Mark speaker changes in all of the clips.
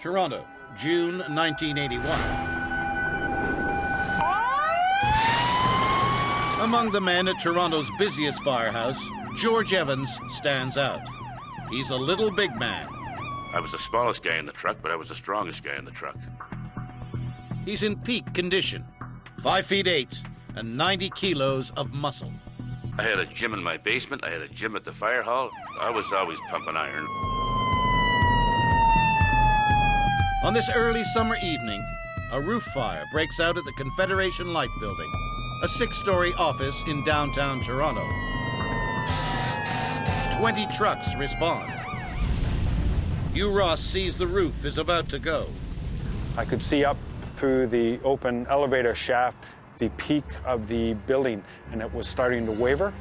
Speaker 1: Toronto, June 1981. Among the men at Toronto's busiest firehouse, George Evans stands out. He's a little big man.
Speaker 2: I was the smallest guy in the truck, but I was the strongest guy in the truck.
Speaker 1: He's in peak condition, 5'8" and 90 kilos of muscle.
Speaker 2: I had a gym in my basement. I had a gym at the fire hall. I was always pumping iron.
Speaker 1: On this early summer evening, a roof fire breaks out at the Confederation Life Building, a 6-story office in downtown Toronto. 20 trucks respond. Hugh Ross sees the roof is about to go.
Speaker 3: I could see up through the open elevator shaft the peak of the building, and it was starting to waver.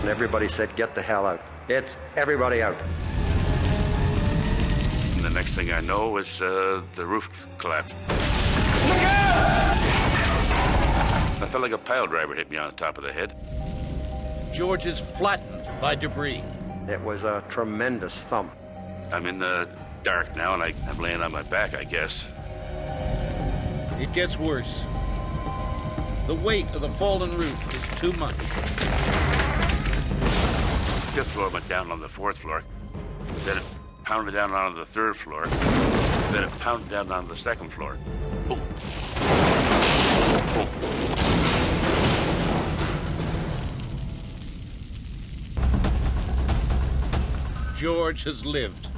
Speaker 4: And everybody said, "Get the hell out." It's everybody out.
Speaker 2: And the next thing I know was the roof collapsed.
Speaker 5: Look out!
Speaker 2: I felt like a pile driver hit me on the top of the head.
Speaker 1: George is flattened by debris.
Speaker 4: It was a tremendous thump.
Speaker 2: I'm in the dark now, and I'm laying on my back, I guess.
Speaker 1: It gets worse. The weight of the fallen roof is too much.
Speaker 2: The fifth floor went down on the 4th floor. Then it pounded down onto the 3rd floor. Then it pounded down onto the 2nd floor. Boom. Boom.
Speaker 1: George has lived,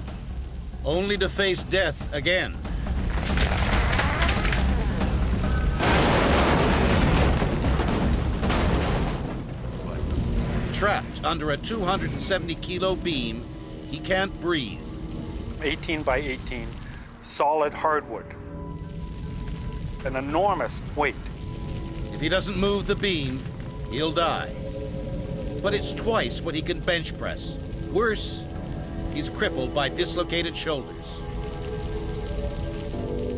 Speaker 1: only to face death again. Trapped under a 270-kilo beam, he can't breathe.
Speaker 3: 18 by 18, solid hardwood. An enormous weight.
Speaker 1: If he doesn't move the beam, he'll die. But it's twice what he can bench press. Worse, he's crippled by dislocated shoulders.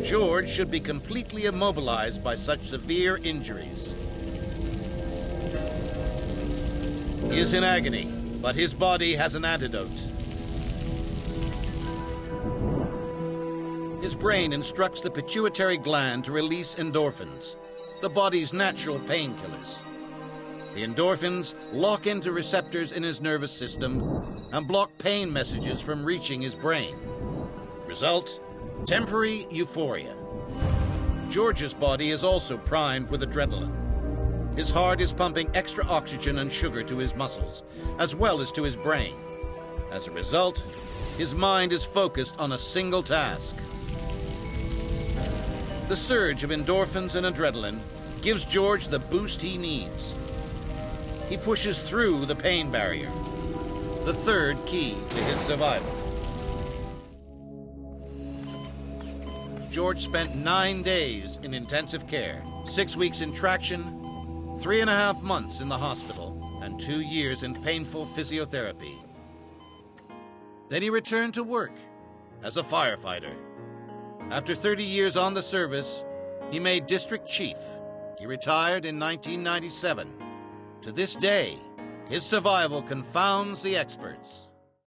Speaker 1: George should be completely immobilized by such severe injuries. He is in agony, but his body has an antidote. His brain instructs the pituitary gland to release endorphins, the body's natural painkillers. The endorphins lock into receptors in his nervous system and block pain messages from reaching his brain. Result, temporary euphoria. George's body is also primed with adrenaline. His heart is pumping extra oxygen and sugar to his muscles, as well as to his brain. As a result, his mind is focused on a single task. The surge of endorphins and adrenaline gives George the boost he needs. He pushes through the pain barrier, the third key to his survival. George spent 9 days in intensive care, 6 weeks in traction, 3.5 months in the hospital, and 2 years in painful physiotherapy. Then he returned to work as a firefighter. After 30 years on the service, he made district chief. He retired in 1997. To this day, his survival confounds the experts.